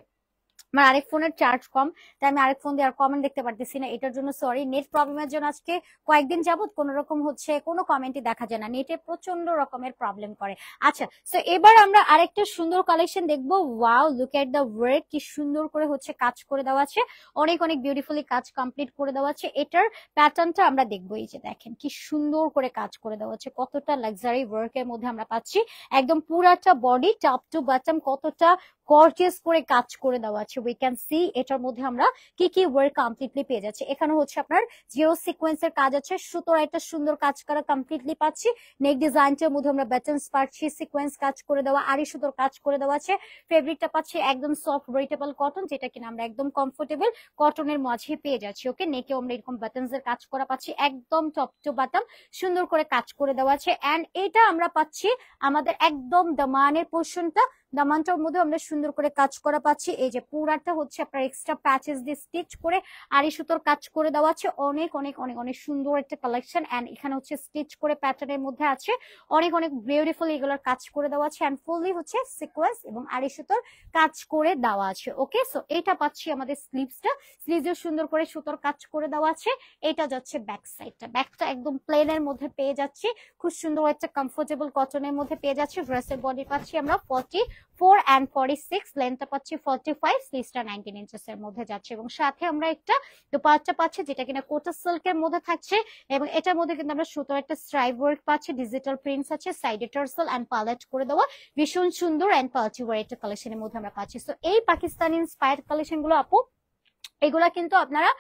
আমার আরেক ফোনের চার্জ কম, তাই আমি আরেক ফোন দিয়ে আর কমেন্ট দেখতে পারতেছি না, এটার জন্য সরি। নেট প্রবলেমের জন্য আজকে কয়েকদিন যাবত কোন রকম হচ্ছে কোনো কমেন্টই দেখা যায় না, নেটে প্রচন্ড রকমের প্রবলেম করে। আচ্ছা, সো এবার আমরা আরেকটা সুন্দর কালেকশন দেখবো। Wow, look at the work, কি সুন্দর করে হচ্ছে কাজ করে দেওয়া আছে, অনেক অনেক বিউটিফুলি কাজ কমপ্লিট করে দেওয়া আছে। এটার প্যাটার্নটা আমরা দেখবো। এই যে দেখেন কি সুন্দর করে কাজ করে দেওয়া আছে, কতটা লাক্সারি ওয়ার্কের মধ্যে আমরা পাচ্ছি। একদম পুরাটা বডি টপ টু বটম কতটা গর্জিয়াস করে কাজ করে দেওয়া আছে। উই ক্যান সি এটার মধ্যে আমরা কি কি ওয়ার্ক কমপ্লিটলি পেয়ে যাচ্ছে। এখানে হচ্ছে আপনার জিও সিকোয়েন্সের কাজ আছে, সুতোর একটা সুন্দর কাজ করা কমপ্লিটলি পাচ্ছি। নেক ডিজাইনটার মধ্যে আমরা বাটনস পাচ্ছি, সিকোয়েন্স কাজ করে দেওয়া, আরি সুতোর কাজ করে দেওয়া আছে। ফেব্রিকটা পাচ্ছি একদম সফট ব্রিটেবল কটন, যেটা কিনা আমরা একদম কমফোর্টেবল কটনের মাঝে পেয়ে যাচ্ছি। ওকে, নেকে আমরা এরকম বাটনস এর কাজ করা পাচ্ছি, একদম টপ টু বটম সুন্দর করে কাজ করে দেওয়া আছে। এন্ড এটা আমরা পাচ্ছি আমাদের একদম দামানের পোর্শনটা, দামানটার মধ্যে আমরা সুন্দর করে কাজ করা পাচ্ছি। এই যে পুরাটা হচ্ছে আপনার এক্সট্রা প্যাচেস দিয়ে স্টিচ করে আরি সুতোর কাজ করে দেওয়া আছে। অনেক অনেক অনেক অনেক সুন্দর একটা কালেকশন। এন্ড এখানে হচ্ছে স্টিচ করে প্যাটার্নের মধ্যে আছে, অনেক অনেক বিউটিফুল এগুলোর কাজ করে দেওয়া আছে। এন্ড ফুললি হচ্ছে সিকোয়েন্স এবং আরি সুতোর কাজ করে দেওয়া আছে। ওকে, সো এটা পাচ্ছি আমাদের স্লিভসটা, স্লিভসে সুন্দর করে সুতোর কাজ করে দেওয়া আছে। এটা যাচ্ছে ব্যাক সাইডটা, ব্যাকটা একদম প্লেনের মধ্যে পেয়ে যাচ্ছি, খুব সুন্দর একটা কমফোর্টেবল কটনের মধ্যে পেয়ে যাচ্ছি। ড্রেসের বডি পাচ্ছি আমরা 44 and 46, লেন্থটা পাচ্ছি 45, স্লিভসটা 19 ইঞ্চেস এর মধ্যে যাচ্ছে। এবং সাথে আমরা একটা দুপাট্টা পাচ্ছি যেটা কিনা কোটা সিল্কের মধ্যে থাকছে এবং এটার মধ্যে কিন্তু আমরা সুতোর একটা স্ট্রাইপ ওয়ার্ক পাচ্ছি, ডিজিটাল প্রিন্টস আছে, সাইডে টার্সেল এন্ড পালেট করে দেওয়া, ভীষণ সুন্দর এন্ড পার্টি ওয়্যার একটা কালেকশনের মধ্যে আমরা পাচ্ছি। সো এই পাকিস্তানি ইন্সপায়ার্ড কালেকশন গুলো আপু এগুলা কিন্তু আপনারা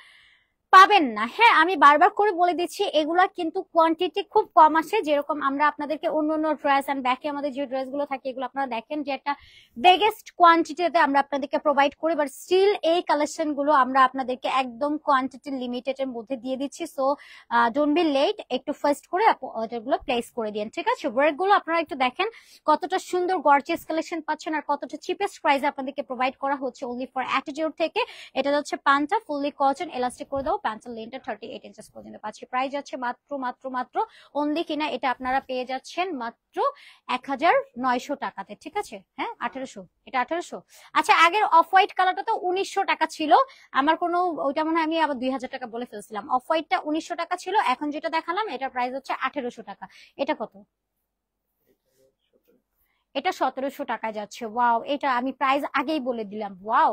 পাবেন না। হ্যাঁ, আমি বারবার করে বলে দিচ্ছি, এগুলা কিন্তু কোয়ান্টিটি খুব কম আসে। যেরকম আমরা আপনাদেরকে অন্য অন্য ড্রেস এন্ড ব্যাকে আমাদের যে ড্রেস গুলো থাকে এগুলো আপনারা দেখেন যে একটা বিগেস্ট কোয়ান্টিটিতে আমরা আপনাদেরকে প্রোভাইড করি, বাট স্টিল এই কালেকশন গুলো আমরা আপনাদেরকে একদম কোয়ান্টিটি লিমিটেড এর মধ্যে দিয়ে দিচ্ছি। সো ডোন্ট বি লেট, একটু ফার্স্ট করে অর্ডারগুলো প্লেস করে দিন, ঠিক আছে? ওয়ার্ক গুলো আপনারা একটু দেখেন কতটা সুন্দর গর্জিয়াস কালেকশন পাচ্ছেন আর কতটা চিপেস্ট প্রাইসে আপনাদেরকে প্রোভাইড করা হচ্ছে অনলি ফর অ্যাটিটিউড থেকে। এটা হচ্ছে প্যান্টটা ফুললি কটন, এলাস্টিক করে দাও, প্যান্টের লেন্থটা 38 ইঞ্চেস পর্যন্ত পাচ্ছি। প্রাইস যাচ্ছে মাত্র মাত্র মাত্র অনলি কিনা এটা আপনারা পেয়ে যাচ্ছেন মাত্র 1900 টাকাতে, ঠিক আছে? হ্যাঁ 1800, এটা 1800। আচ্ছা, আগের অফ হোয়াইট কালারটা তো 1900 টাকা ছিল, আমার কোনো ওইটা মনে হয় আমি আবার 2000 টাকা বলে ফেলছিলাম। অফ হোয়াইটটা 1900 টাকা ছিল, এখন যেটা দেখালাম এটার প্রাইস হচ্ছে 1800 টাকা। এটা কত? এটা 1700 টাকায় যাচ্ছে। ওয়াও, এটা আমি প্রাইস আগেই বলে দিলাম। ওয়াও,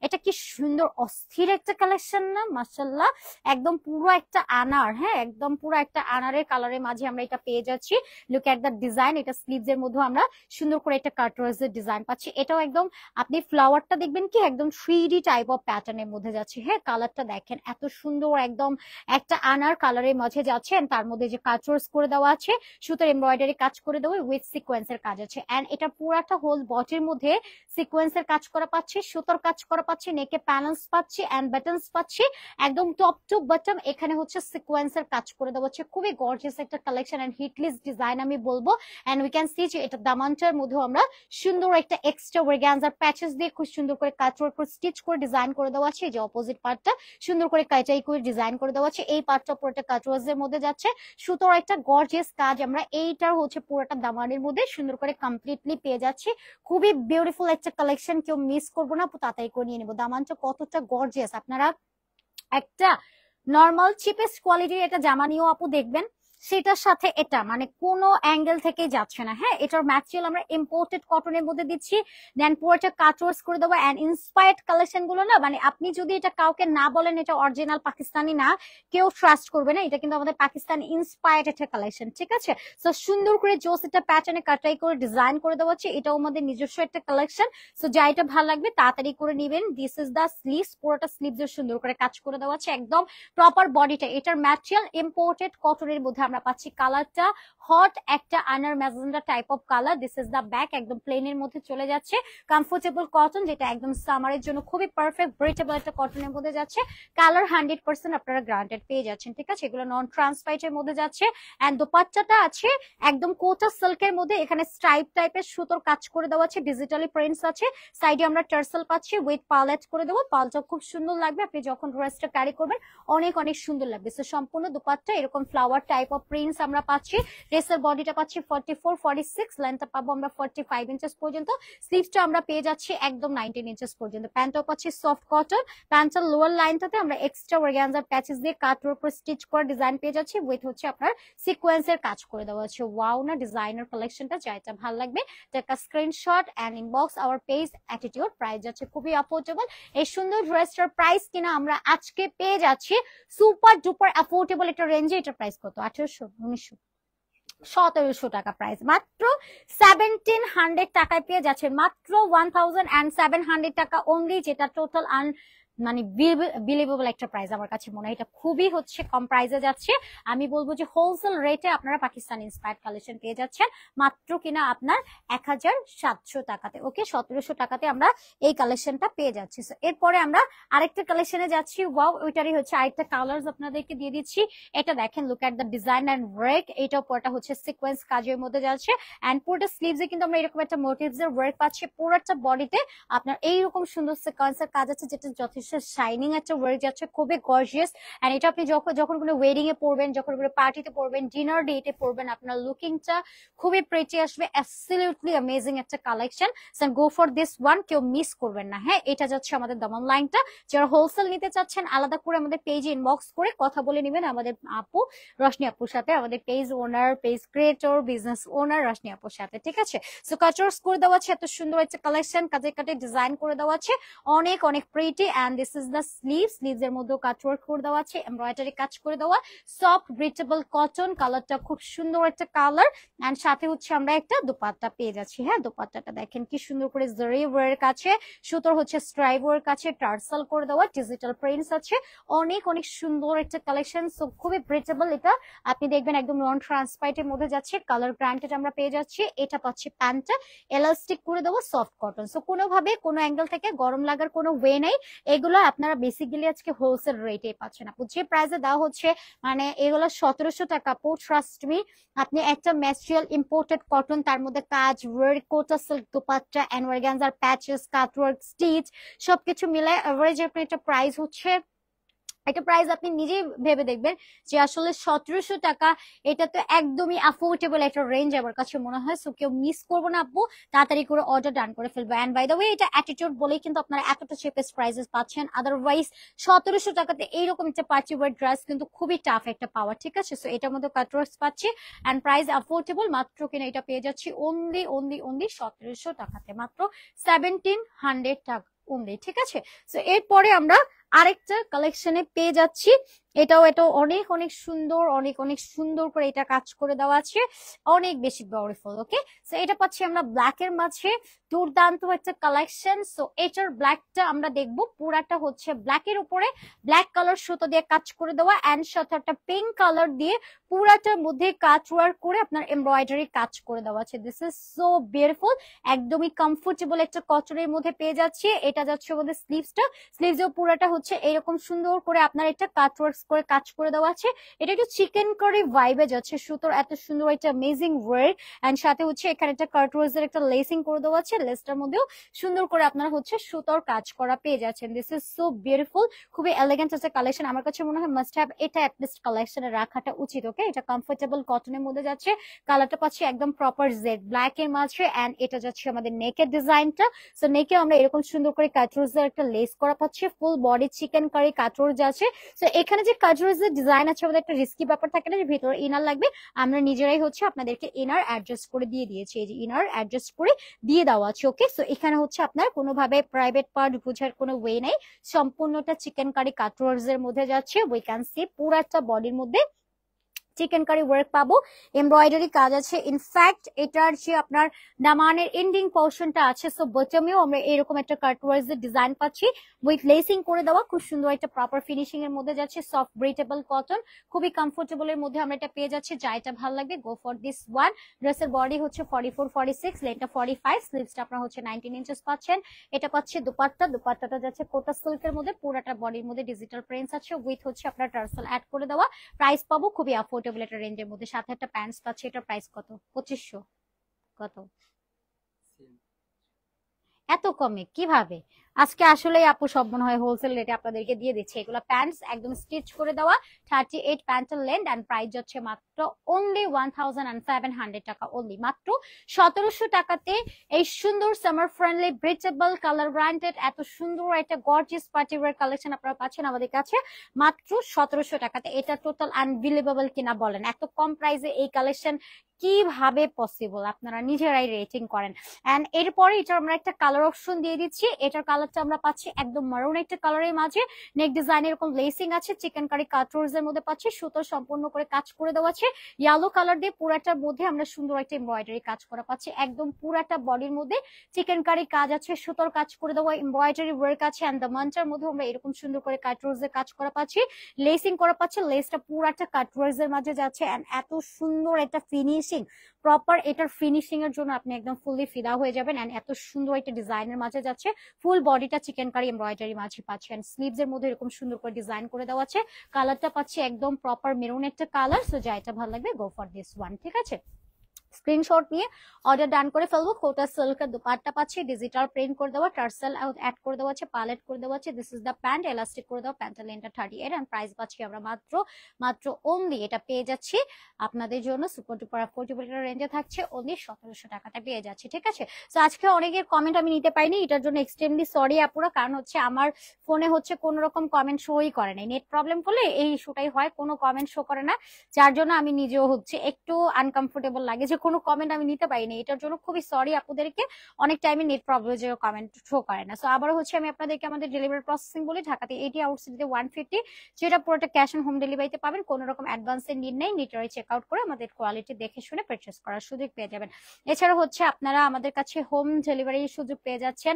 এটা কি সুন্দর অস্থির একটা কালেকশন না? মাশাআল্লাহ, একদম পুরো একটা আনার, হ্যাঁ একদম পুরো একটা আনারের কালারের মাঝে আমরা এটা পেয়ে যাচ্ছি। লুক এট দ্য ডিজাইন, এটা স্লিভস এর মধ্যে আমরা সুন্দর করে একটা কাটওয়ার্জের ডিজাইন পাচ্ছি। এটাও একদম আপনি ফ্লাওয়ারটা দেখবেন কি একদম 3D টাইপ অফ প্যাটার্নের মধ্যে যাচ্ছে। হ্যাঁ, কালারটা দেখেন এত সুন্দর, একদম একটা আনার কালারের মাঝে যাচ্ছে। তার মধ্যে যে কাটওয়ার্জ করে দেওয়া আছে, সুতার এমব্রয়ডারি কাজ করে দেওয়া উইথ সিকোয়েন্সের কাজ আছে। এটা পুরাটা হোল বডির মধ্যে সিকোয়েন্সের কাজ করা পাচ্ছি, সুতোর কাজ করা পাচ্ছি, নেকে প্যানেলস পাচ্ছি এন্ড বাটনস পাচ্ছি, একদম টপ টু বটম এখানে হচ্ছে সিকোয়েন্সের কাজ করে দেওয়া হচ্ছে। খুবই গর্জিয়াস একটা কালেকশন এন্ড হিটলিস ডিজাইন আমি বলবো। এন্ড উই ক্যান সি যে এটা দামানটার মধ্যে আমরা সুন্দর একটা এক্সট্রা অর্গানজার প্যাচেস দিয়ে খুব সুন্দর করে কাজ করে স্টিচ করে ডিজাইন করে দেওয়া আছে। যে অপোজিট পার্টটা সুন্দর করে কাটাই করে ডিজাইন করে দেওয়া আছে, এই পার্টটা পুরোটা কাটওয়ার্জের মধ্যে যাচ্ছে। সুতোর একটা গর্জিয়াস কাজ আমরা এইটার হচ্ছে পুরোটা দামানের মধ্যে সুন্দর করে কমপ্লিটলি পেয়ে যাচ্ছি। খুবই বিউটিফুল একটা কালেকশন, কেউ মিস করবো না, তাড়াতাড়ি করে নিয়ে নেবো। দামানটা কতটা গর্জিয়াস, আপনারা একটা নর্মাল চিপেস্ট কোয়ালিটির এটা জামা নিয়েও আপু দেখবেন, সেটার সাথে এটা মানে কোনো অ্যাঙ্গেল থেকে যাচ্ছে না। হ্যাঁ, এটার ম্যাটেরিয়াল আমরা ইম্পোর্টেড কটনের মধ্যে দিচ্ছি, দেন পুরোটা কাটওয়ার্স করে দেবো। এন্ড ইন্সপায়ার্ড কালেকশন গুলো না, মানে আপনি যদি এটা কাউকে না বলেন এটা অরিজিনাল পাকিস্তানি না, কেউ ট্রাস্ট করবে না। এটা কিন্তু আমাদের পাকিস্তানি ইন্সপায়ার্ড একটা কালেকশন, ঠিক আছে? সো সুন্দর করে জোস এটা প্যাটার্নে কাটাই করে ডিজাইন করে দেওয়া হচ্ছে, এটাও আমাদের নিজস্ব একটা কালেকশন। সো যা এটা ভালো লাগবে তাড়াতাড়ি করে নিবেন। দিস ইজ দা স্লিভস, পুরোটা স্লিভস সুন্দর করে কাজ করে দেওয়া হচ্ছে, একদম প্রপার বডিটা। এটার ম্যাটেরিয়াল ইম্পোর্টেড কটনের মধ্যে আমরা পাচ্ছি। কালারটা হট একটা আনার magenta type of colour. This is the back, একদম প্লেনের মধ্যে চলে যাচ্ছে। কমফোর্টেবল কটন, যেটা একদম সামারের জন্য খুবই পারফেক্ট ব্রিথেবল একটা কটনের মধ্যে যাচ্ছে। কালার 100% আপনারা গ্রান্টেড পেয়ে যাচ্ছেন, ঠিক আছে? এগুলো নন ট্রান্সপারেন্ট এর মধ্যে যাচ্ছে। এন্ড দোপাট্টাটা আছে একদম কোটা সিল্কের মধ্যে, এখানে স্ট্রাইপ টাইপের সুতোর কাজ করে দেওয়া আছে, ডিজিটালি প্রিন্টস আছে। সাইডে আমরা টার্সেল পাচ্ছি উইথ পালেট করে দেবো। পালটা খুব সুন্দর লাগবে, আপনি যখন ড্রেসটা ক্যারি করবেন অনেক অনেক সুন্দর লাগবে। সো সম্পূর্ণ দোপাট্টা এরকম ফ্লাওয়ার টাইপ অফ প্রিন্টস আমরা পাচ্ছি। ড্রেসের বডিটা পাচ্ছি 44, 46, লেন্থটা পাবো আমরা 45 ইঞ্চেস পর্যন্ত। স্লিভসটা আমরা পেয়ে যাচ্ছি একদম 19 ইঞ্চেস পর্যন্ত। প্যান্টটাও পাচ্ছি সফট কটন। প্যান্টের লোয়ার লাইনটাতে আমরা এক্সট্রা অর্গানজার প্যাচেস দিয়ে কাটের উপর স্টিচ করে ডিজাইন পেয়ে যাচ্ছি উইথ হচ্ছে আপনার সিকোয়েন্সের কাজ করে দেওয়া আছে। ওয়াও না ডিজাইনার কালেকশনটা, যেটা ভালো লাগবে একটা screenshot and inbox our page attitude. Price যাচ্ছে খুবই অ্যাফোর্ডেবল। এই সুন্দর ড্রেসটার প্রাইস কিনা আমরা আজকে পেয়ে যাচ্ছি সুপার ডুপার অ্যাফোর্ডেবল একটা রেঞ্জে। এটার প্রাইস কত? 1800, 1900, 1700 টাকা প্রাইস। মাত্র 1700 টাকায় পেয়ে যাচ্ছে, মাত্র 1700 টাকা অনলি, যেটা টোটাল মানে বিলিভেবল একটা প্রাইস আমার কাছে মনে হয়। এটা খুবই হচ্ছে কম প্রাইসে যাচ্ছে। আমি বলবো যে হোলসেল রেটে আপনারা পাকিস্তান ইন্সপায়ার্ড কালেকশন পেয়ে যাচ্ছেন মাত্র কিনা আপনার 1700 টাকাতে। ওকে, 1700 টাকাতে আমরা এই কালেকশনটা পেয়ে যাচ্ছি। এরপরে আমরা আরেকটা কালেকশনে যাচ্ছি। ওয়াও, ওইটারই হচ্ছে আরেকটা কালার্স আপনাদেরকে দিয়ে দিচ্ছি। এটা দেখেন, look at the design and work. এটা পুরোটা হচ্ছে সিকোয়েন্স কাজের মধ্যে যাচ্ছে। এন্ড পুরোটা স্লিভসে কিন্তু আমরা এরকম একটা মোটিভস এর ওয়ার্ক পাচ্ছি। পুরোটা বডিতে আপনার এইরকম সুন্দর সিকোয়েন্সের কাজ আছে, যেটা যথেষ্ট শাইনিং একটা ওয়ার্ক যাচ্ছে, খুবই গর্জিয়াস। এন্ড এটা আপনি যখন কোনো ওয়েডিং এ পরবেন, যখন কোনো পার্টিতে পরবেন, ডিনার ডেটে পরবেন, আপনার লুকিংটা খুবই প্রিটি আসবে। অ্যাবসলিউটলি অ্যামেজিং একটা collection. So go for this one, কেউ মিস করবেন না। হ্যাঁ, এটা যাচ্ছে আমাদের দামান লাইনটা। যারা হোলসেল নিতে চাচ্ছেন আলাদা করে আমাদের পেজে ইনবক্স করে কথা বলে নেবেন আমাদের আপু রশনি আপুর সাথে, আমাদের page owner, page creator, business owner Roshni আপুর সাথে, ঠিক আছে? সো কাটওয়ার্স করে দেওয়া আছে, এত সুন্দর একটা কালেকশন, কাজে কাটে ডিজাইন করে দেওয়া আছে, অনেক অনেক pretty. And and this is the sleeves এর মধ্যেও কাজ ওয়ার্ক করে দেওয়া আছে, এমব্রয়ডারি কাজ করে দেওয়া, সফট ব্রিচেবল কটন, কালারটা খুব সুন্দর একটা কালার। এন্ড সাথে হচ্ছে আমরা একটা দোপাট্টা পেয়ে যাচ্ছি। হ্যাঁ, দোপাট্টাটা দেখেন কি সুন্দর করে জরি ওয়ার কাছে, সুতোর হচ্ছে স্ট্রাইপ ওয়ার কাছে টার্সাল করে দেওয়া, ডিজিটাল প্রিন্টস আছে, অনেক অনেক সুন্দর একটা কালেকশন। সো খুবই ব্রিচেবল, এটা আপনি দেখবেন একদম নন ট্রান্সপারেন্ট এর মধ্যে যাচ্ছে, কালার গ্রান্টেড আমরা পেয়ে যাচ্ছি। এটা পাচ্ছি প্যান্টটা এলাস্টিক করে দেবো, সফট কটন। সো কোনোভাবে কোনো অ্যাঙ্গেল থেকে গরম লাগার কোনো ওয়ে নেই। এগুলো আপনারা বেসিক্যালি আজকে হোলসেল রেটে পাচ্ছেন। আপু যে প্রাইসে দেওয়া হচ্ছে, মানে এগুলো 1700 টাকা। আপু ট্রাস্ট মি, আপনি একটা ম্যাটেরিয়াল ইম্পোর্টেড কটন, তার মধ্যে কাজ work, Kota silk dupatta, and অর্গানজার প্যাচেস, কাটওয়ার্ক, স্টিচ সবকিছু মিলে এভারেজ আপনার একটা প্রাইস হচ্ছে, একটা প্রাইস আপনি নিজেই ভেবে দেখবেন যে আসলে 1700 টাকা। এটা তো একদমই অ্যাফোর্ডেবল একটা রেঞ্জ আমার কাছে মনে হয়। সো কেউ মিস করবো না আপু, তাড়াতাড়ি করে অর্ডার ডান করে ফেলবো। এন্ড বাই দ্য ওয়ে, এটা অ্যাটিটিউড বলেই কিন্তু আপনারা এতটা চিপেস্ট প্রাইসেস পাচ্ছেন। আদারওয়াইজ 1700 টাকাতে এইরকম একটা পার্টি ওয়্যার ড্রেস কিন্তু খুবই টাফ একটা পাওয়া, ঠিক আছে? সো এটার মধ্যে কাটওয়ার্কস পাচ্ছি এন্ড প্রাইস অ্যাফোর্ডেবল, মাত্র কিনা এটা পেয়ে যাচ্ছি অনলি 1700 টাকাতে, মাত্র 1700 টাকা অনলি, ঠিক আছে? সো এরপরে আমরা আরেকটা কালেকশনে পেয়ে যাচ্ছি। এটাও অনেক অনেক সুন্দর, অনেক অনেক সুন্দর করে এটা কাজ করে দেওয়া আছে, অনেক বেশি বিউটিফুল। ওকে, সো এটা পাচ্ছি আমরা ব্ল্যাক এর মাঝে, দুর্দান্ত একটা কালেকশন। সো এটার ব্ল্যাকটা আমরা দেখবো, পুরাটা হচ্ছে ব্ল্যাক এর উপরে ব্ল্যাক কালার সুতো দিয়ে কাজ করে দেওয়া, এন্ড সাথে একটা পিঙ্ক কালার দিয়ে পুরাটার মধ্যে কাজ ওয়ার্ক করে আপনার এমব্রয়ডারি কাজ করে দেওয়া আছে। দিস ইজ সো বিউটিফুল, একদমই কমফোর্টেবল একটা কটনের মধ্যে পেয়ে যাচ্ছি। এটা যাচ্ছে আমাদের স্লিভসটা, স্লিভসেও পুরাটা হচ্ছে এরকম সুন্দর করে আপনার একটা কাট ওয়ার্ক করে কাজ করে দেওয়া আছে। এটা একটু চিকেন কারি ভাইবে যাচ্ছে, সুতোর এত সুন্দর একটা অ্যামেজিং ওয়ার্ক, এন্ড সাথে হচ্ছে এখানে একটা কাটওয়ার্কস এর একটা লেসিং করে দেওয়া আছে। লেসটার মধ্যেও সুন্দর করে আপনারা হচ্ছে সুতোর কাজ করা পেয়ে যাচ্ছেন। দিস ইজ সো বিউটিফুল, খুবই এলিগেন্ট একটা কালেকশন। আমার কাছে মনে হয় মাস্ট হ্যাভ এটা অ্যাটলিস্ট কালেকশনে রাখাটা উচিত। ওকে, এটা কমফোর্টেবল কটনের মধ্যে যাচ্ছে, কালারটা পাচ্ছি একদম প্রপার জেড ব্ল্যাক এর মাঝে, এন্ড এটা যাচ্ছে আমাদের নেকের ডিজাইনটা। সো নেকে আমরা এরকম সুন্দর করে কাটওয়ার্কস এর একটা লেস করা পাচ্ছি, full body chikankari cutwork আছে। সো এখানে যে কাটওয়ার্কস এর ডিজাইন আছে, আমাদের একটা রিস্কি ব্যাপার থাকে না যে ভিতরে ইনার লাগবে, আমরা নিজেরাই হচ্ছে আপনাদেরকে ইনার অ্যাডজাস্ট করে দিয়ে দিয়েছি। এই যে ইনার অ্যাডজাস্ট করে দিয়ে দেওয়া আছে। ওকে, সো এখানে হচ্ছে আপনার কোনোভাবে প্রাইভেট পার্ট বোঝার কোনো ওয়ে নেই, সম্পূর্ণটা চিকেন কারি কাটওয়ার্কস এর মধ্যে যাচ্ছে। উই ক্যান সি পুরাটা বডির মধ্যে চিকেন কারি ওয়ার্ক পাবো, এমব্রয়ডারি কাজ আছে। ইনফ্যাক্ট এটার যে আপনার দামানের এন্ডিং পোর্শনটা আছে, সো বটমেও আমরা এরকম একটা কাটওয়ার্কস এর ডিজাইন পাচ্ছি উইথ লেসিং করে দেওয়া, খুব সুন্দর একটা প্রপার ফিনিশিং এর মধ্যে যাচ্ছে। সফট ব্রিটেবল কটন, খুবই কমফোর্টেবল এর মধ্যে আমরা এটা পেয়ে যাচ্ছি। যা এটা ভালো লাগবে গো ফর দিস ওয়ান। ড্রেসের বডি হচ্ছে 44, 46, লেন্থটা 45, স্লিভসটা আপনারা হচ্ছে 19 ইঞ্চেস পাচ্ছেন। এটা পাচ্ছে দুপাট্টা, দুপাট্টাটা যাচ্ছে কোটা সিল্কের মধ্যে, পুরাটা বডির মধ্যে ডিজিটাল প্রিন্টস আছে উইথ হচ্ছে আপনার টার্সেল অ্যাড করে দেওয়া। প্রাইস পাবো খুবই অ্যাফোর্ডেবল একটা রেঞ্জের মধ্যে, সাথে একটা প্যান্টস পাচ্ছে। এটার প্রাইস কত? 2500। কত এত কমে কিভাবে? আজকে আসলে আপু সব মনে হয় হোলসেল রেটে আপনাদেরকে দিয়ে দিচ্ছে। এগুলো প্যান্টস একদম স্টিচ করে দেওয়া, 38 প্যান্টের লেন্থ, এন্ড প্রাইস যাচ্ছে মাত্র অনলি 1700 টাকা অনলি, মাত্র 1700 টাকাতে এই সুন্দর সামার ফ্রেন্ডলি ব্রিচেবল কালার ব্র্যান্ডেড এত সুন্দর একটা গর্জিয়াস পার্টি ওয়্যার কালেকশন আপনারা পাচ্ছেন আমাদের কাছে মাত্র 1700 টাকাতে। এটা টোটাল আনবিলিভেবল কিনা বলেন, এত কম প্রাইসে এই কালেকশন কিভাবে পসিবল? আপনারা নিজেরাই রেটিং করেন। এন্ড এরপরে এটা আমরা একটা কালার অপশন দিয়ে দিচ্ছি। এটার কালারটা আমরা পাচ্ছি একদম মারুন একটা কালারের মাঝে, নেক ডিজাইন এরকম লেসিং আছে, চিকেন কারি কাটওয়ার্কস এর মধ্যে পাচ্ছি, সুতো সম্পূর্ণ করে কাজ করে দেওয়া আছে। ইয়েলো কালার দিয়ে পুরাটার মধ্যে আমরা সুন্দর একটা এমব্রয়ডারি কাজ করা পাচ্ছি, একদম পুরাটা বডির মধ্যে চিকেন কারি কাজ আছে, সুতোর কাজ করে দেওয়া এমব্রয়ডারি ওয়ার্ক আছে। এন্ড দ্য মানটার মধ্যে আমরা এরকম সুন্দর করে কাটওয়ার্কস এর কাজ করা পাচ্ছি, লেসিং করা পাচ্ছি, লেসটা পুরাটা কাটওয়ার্কস এর মাঝে যাচ্ছে। এন্ড এত সুন্দর একটা ফিনিশিং, প্রপার এটার ফিনিশিং এর জন্য আপনি একদম ফুললি ফিদা হয়ে যাবেন। এন্ড এত সুন্দর একটা ডিজাইনের মাঝে যাচ্ছে, ফুল বডিটা চিকেন কারি এমব্রয়ডারি মাঝে পাচ্ছেন। স্লিভস এর মধ্যে এরকম সুন্দর করে ডিজাইন করে দেওয়া আছে, কালারটা পাচ্ছি একদম প্রপার মেরুন একটা কালার। সো যা এটা ভালো লাগবে গো ফর দিস ওয়ান, ঠিক আছে? স্ক্রিনশট নিয়ে অর্ডার ডান করে ফেলবো। কোটা সিল্কের দুপাট্টা পাচ্ছি, ডিজিটাল প্রিন্ট করে দেওয়া, টার্সেল অ্যাড করে দেওয়া আছে, পালেট করে দেওয়া আছে। This is the pant, elastic করে দেওয়া, প্যান্টের লেন্থটা 38 এন্ড প্রাইস পাচ্ছি আমরা মাত্র অনলি, এটা পেয়ে যাচ্ছি আপনাদের জন্য সুপার ডুপার অ্যাফোর্ডেবল রেঞ্জে থাকছে, অনলি 1700 টাকাটা পেয়ে যাচ্ছে, ঠিক আছে? তো আজকে অনেকের কমেন্ট আমি নিতে পাইনি, এটার জন্য এক্সট্রিমলি সরি আপুরা, কারণ হচ্ছে আমার ফোনে হচ্ছে কোনো রকম কমেন্ট শোই করে নাই। নেট প্রবলেম করলে এই ইস্যুটাই হয়, কোনো কমেন্ট শো করে না, যার জন্য আমি নিজেও হচ্ছে একটু আনকমফোর্টেবল লাগে যে কোনো কমেন্ট আমি নিতে পারিনি, এটার জন্য খুবই সরি আপুদেরকে। অনেক টাইমে নেট প্রবলেমের জন্য কমেন্ট শো করে না। সো আবারও হচ্ছে আমি আপনাদেরকে আমাদের ডেলিভারি প্রসেসিং বলি, ঢাকাতে 80, আউটসাইডে 150, যেটা পুরোটা ক্যাশ অন হোম ডেলিভারিতে পাবেন। কোনো রকম অ্যাডভান্সের নিড নেই, নিটারে চেক আউট করে আমাদের কোয়ালিটি দেখে শুনে পারচেস করার সুযোগ পেয়ে যাবেন। এছাড়া হচ্ছে আপনারা আমাদের কাছে হোম ডেলিভারির সুযোগ পেয়ে যাচ্ছেন,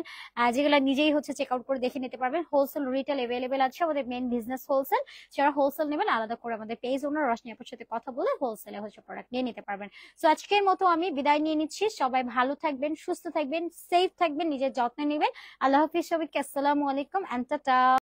যেগুলো নিজেই হচ্ছে চেক আউট করে দেখে নিতে পারবেন। হোলসেল রিটেল অ্যাভেলেবেল আছে, আমাদের মেইন বিজনেস হোলসেল। যারা হোলসেল নেবেন আলাদা করে আমাদের পেজ ওনার রশনি আপুর সাথে কথা বলে হোলসেলে হচ্ছে প্রোডাক্ট নিয়ে নিতে পারবেন। সো আজকের মতো আমি বিদায় নিয়ে নিচ্ছি। সবাই ভালো থাকবেন, সুস্থ থাকবেন, সেফ থাকবেন, নিজের যত্ন নেবেন। আল্লাহ হাফিজ সবাইকে। আসসালামু আলাইকুম এন্ড টাটা।